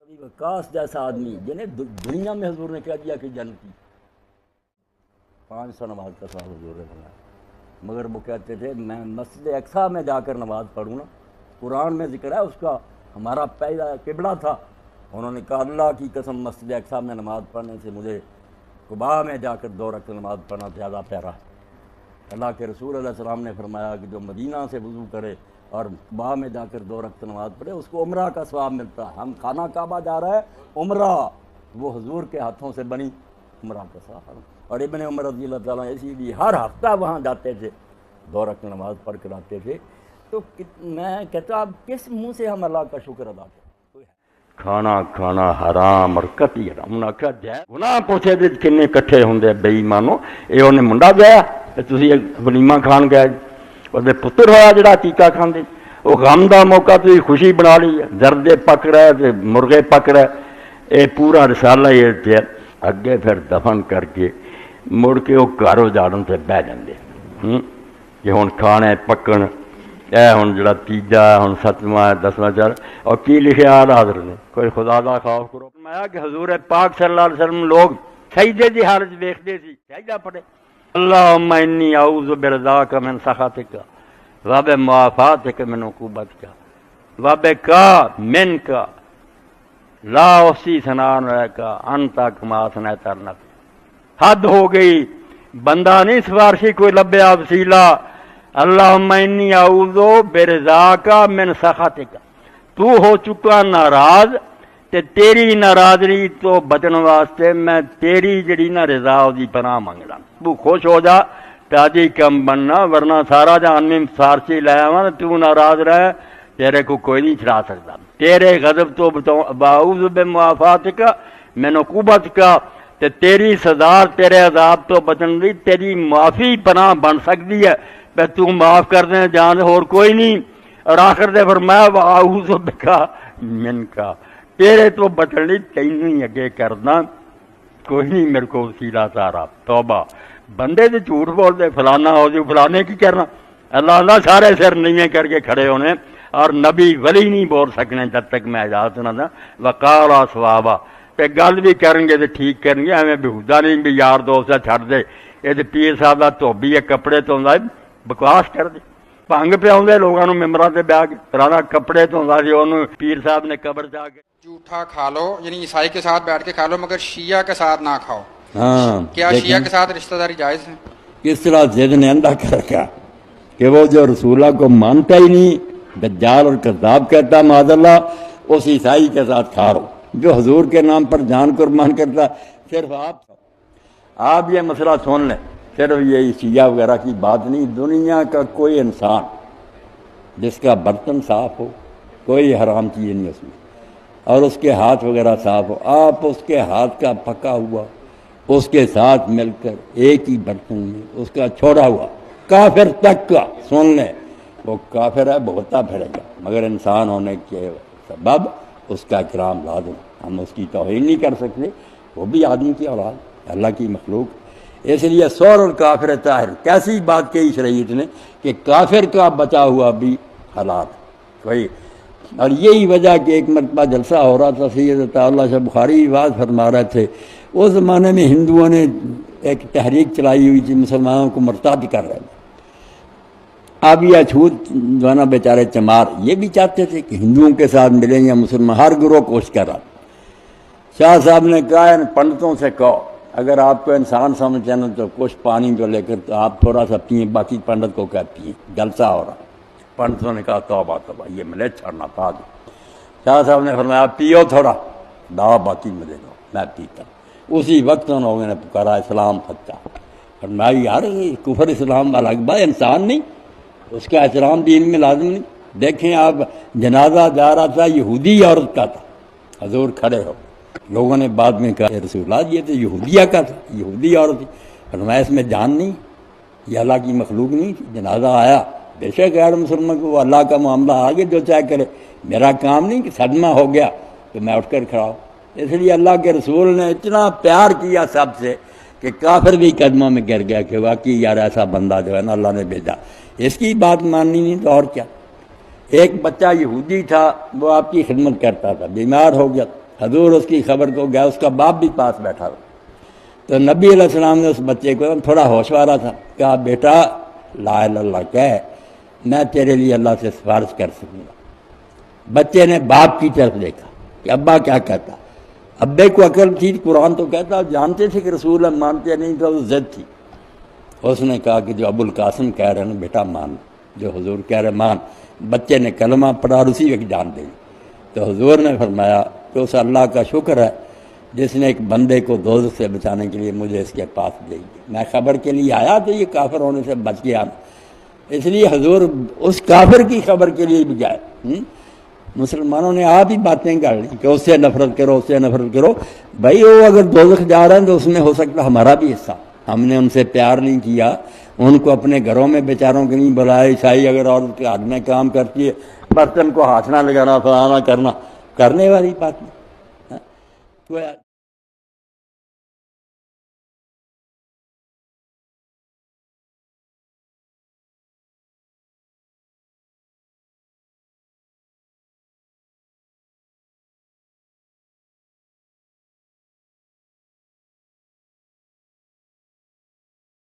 وقاص جیسا آدمی جنہیں دنیا میں حضور نے کہہ دیا کہ جنتی 500 نماز کا سوال حضور نے بنایا، مگر وہ کہتے تھے میں مسجد اقصیٰ میں جا کر نماز پڑھوں نا، قرآن میں ذکر ہے اس کا، ہمارا پہلا قبلہ تھا، انہوں نے کہا اللہ کی قسم مسجد اقصیٰ میں نماز پڑھنے سے مجھے قباء میں جا کر 2 رکعت نماز پڑھنا زیادہ پیارا ہے۔ اللہ کے رسول علیہ السلام نے فرمایا کہ جو مدینہ سے وضو کرے اور قباء میں جا کر 2 رکعت نماز پڑھے اس کو عمرہ کا ثواب ملتا ہے۔ ہم خانہ کعبہ جا رہا ہے عمرہ، وہ حضور کے ہاتھوں سے بنی عمرہ کا ثواب۔ اور ابن عمر رضی اللہ تعالیٰ اسی لیے ہر ہفتہ وہاں جاتے تھے، 2 رکعت نماز پڑھ کر آتے تھے۔ تو میں کہتا اب کس منہ سے ہم اللہ کا شکر ادا کریں؟ کھانا کھانا حرام اور قطعی حرام۔ انہاں کہا جائے گناہ پوچھے دے کنے کٹھے ہوندے بے ایمانو، اے اونے منڈا گیا تے تسی ولیمہ کھان گئے، اودے پتر ہویا جڑا عقیقہ کھاندے، او غم دا موقع تسی خوشی بنا لی، زردے پک رہے تے مرغے پک رہے، اے پورا رسالہ یہ تے اگے پھر دفن کر کے مڑ کے وہ گھر اجاڑن سے بہ جاندے کہ ہن کھانے پکن، اے ہن جڑا تیجا ہے ہن 7واں 10واں چل، اور کی لکھیا حضرت نے کوئی خدا دا خوف کرو۔ فرمایا کہ حضور پاک صلی اللہ علیہ وسلم لوگ سجدے دی حالت ویکھدے سی، سجدہ پڑھے اللہم انی اعوذ برضاک من سخطک و بمعافاتک من عقوبتک و بک منک لا احصی ثناء علیک انت کما اثنیت علی نفسک۔ حد ہو گئی، بندہ نہیں سفارشی کوئی لبیا وسیلہ۔ اللہم انی اعوذ برضاک من سخطک، تو ہو چکا ناراض تے تیری ناراضگی تو بچن واسطے میں تیری جڑی نا رضا دی پناہ منگدا، تو خوش ہو جا تاجی کم بننا، ورنہ سارا جہان میں فارسی لے آواں تو ناراض رہے تیرے کو کوئی نہیں چھڑا سکتا۔ تیرے غضب تو باعوذ بمعافاتک من عقوبتک، تے تیری سزا تیرے عذاب تو بچن دی تیری معافی پناہ بن سکتی ہے، پہ تو معاف کر دیں جان اور کوئی نہیں۔ اور آخر دے فرمایا واعوذ بک منک، تیرے تو بچن دی تینوں ہی اگے کرنا، کوئی نہیں میرے کو وسیلہ سارا۔ توبہ، بندے تو جھوٹ بول دے فلانا ہو جو، فلانے کی کرنا، اللہ سارے سر نیویں کر کے کھڑے ہونے، اور نبی ولی نہیں بول سکنے جب تک میں اجازت نہ دیں۔ وقالا صوابا، تے گل بھی کریں گے تو ٹھیک کریں گے، ایویں بےہودہ نہیں بھی یار دوست ہے چھڑ دے، یہ تو پیر صاحب کا دھوبی ہے کپڑے تو بکواس کر دے، بھنگ پہ آدھے لوگوں ممبروں سے بیاہ کے فلانا کپڑے تو انہوں پیر صاحب نے قبر جا کے جھوٹا کھا لو، یعنی عیسائی کے ساتھ بیٹھ کے کھا لو مگر شیعہ کے ساتھ نہ کھاؤ۔ ہاں، کیا شیعہ کے ساتھ رشتہ داری جائز ہے؟ کس طرح ضد نے اندھا کر رکھا کہ وہ جو رسول اللہ کو مانتا ہی نہیں، دجال اور کذاب کہتا معاذ اللہ، اس عیسائی کے ساتھ کھا رہو جو حضور کے نام پر جان قربان کرتا۔ صرف آپ یہ مسئلہ سن لیں، صرف یہ شیعہ وغیرہ کی بات نہیں، دنیا کا کوئی انسان جس کا برتن صاف ہو، کوئی حرام چیز نہیں اس میں، اور اس کے ہاتھ وغیرہ صاف ہو، آپ اس کے ہاتھ کا پکا ہوا اس کے ساتھ مل کر ایک ہی برتن میں اس کا چھوڑا ہوا کافر تک کا سن لیں، وہ کافر ہے، بھگتتا پھرے گا، مگر انسان ہونے کے سبب اس کا اکرام لازم، ہم اس کی توہین نہیں کر سکتے، وہ بھی آدمی کی اولاد، اللہ کی مخلوق۔ اس لیے سور اور کافر طاہر، کیسی بات کہی شریعت نے کہ کافر کا بچا ہوا بھی حلال کوئی۔ اور یہی وجہ کہ ایک مرتبہ جلسہ ہو رہا تھا، سید عطا اللہ شاہ بخاری بات فرما رہے تھے، اس زمانے میں ہندوؤں نے ایک تحریک چلائی ہوئی تھی، مسلمانوں کو مرتد کر رہے تھے۔ اب یہ اچھوت جو ہے نا بیچارے چمار، یہ بھی چاہتے تھے کہ ہندوؤں کے ساتھ ملیں یا مسلمان، ہر گروہ کوشش کر رہا۔ شاہ صاحب نے کہا ان پنڈتوں سے کہو اگر آپ کو انسان سمجھتے ہیں تو کچھ پانی جو لے کر تو آپ تھوڑا سا پئیں، باقی پنڈت کو کیا پئیں، جلسہ ہو رہا۔ پنڈتوں نے کہا توبہ توبہ، یہ ملے چھڑنا پا دو۔ شاہ صاحب نے فرمایا پیو تھوڑا، دعا باقی مجھے دو، میں پیتا۔ اسی وقت ان لوگوں نے پکارا اسلام سچا۔ فرمایا یار یہ کفر اسلام والا بھائی انسان نہیں، اس کا احترام دین میں لازم نہیں۔ دیکھیں آپ، جنازہ جا رہا تھا، یہودی عورت کا تھا، حضور کھڑے ہو، لوگوں نے بعد میں کہا رسول اللہ یہ تو یہودیہ کا تھا، یہودی عورت تھی۔ فرمایا اس میں جان نہیں، یہ اللہ کی مخلوق نہیں تھی۔ جنازہ آیا، بے شک غیر مسلمان کو اللہ کا معاملہ آگے جو چاہے کرے، میرا کام نہیں کہ صدمہ ہو گیا تو میں اٹھ کر کھڑا ہوں۔ اس لیے اللہ کے رسول نے اتنا پیار کیا سب سے کہ کافر بھی قدموں میں گر گیا کہ واقعی یار ایسا بندہ جو ہے نا اللہ نے بھیجا، اس کی بات ماننی نہیں تو اور کیا۔ ایک بچہ یہودی تھا، وہ آپ کی خدمت کرتا تھا، بیمار ہو گیا، حضور اس کی خبر کو گیا، اس کا باپ بھی پاس بیٹھا ہوا، تو نبی علیہ السلام نے اس بچے کو تھوڑا ہوش والا تھا، کہا بیٹا لا الہ الا اللہ کہہ، میں تیرے لیے اللہ سے سفارش کر سکوں گا۔ بچے نے باپ کی طرف دیکھا کہ ابا کیا کہتا، ابے کو عقل تھی، قرآن تو کہتا، جانتے تھے کہ رسول ہم مانتے نہیں تھے، ضد تھی۔ اس نے کہا کہ جو ابو القاسم کہہ رہے ہیں نا بیٹا مان، جو حضور کہہ رہے مان۔ بچے نے کلمہ پڑھا اور اسی وقت جان دے دی۔ تو حضور نے فرمایا کہ اس اللہ کا شکر ہے جس نے ایک بندے کو دوزخ سے بچانے کے لیے مجھے اس کے پاس بھیج دیا، میں خبر کے لیے آیا تو یہ کافر ہونے سے بچ گیا، اس لیے حضور اس کافر کی خبر کے لیے بھی گئے۔ مسلمانوں نے آپ ہی باتیں کر لی کہ اس سے نفرت کرو، اس سے نفرت کرو، بھائی وہ اگر دوزخ جا رہے ہیں تو اس میں ہو سکتا ہمارا بھی حصہ، ہم نے ان سے پیار نہیں کیا، ان کو اپنے گھروں میں بیچاروں کے نہیں بلایا۔ عیسائی اگر عورت کے ہاتھ میں کام کرتی ہے، برتن کو ہاتھ نہ لگانا، فلانا کرنا، کرنے والی بات نہیں۔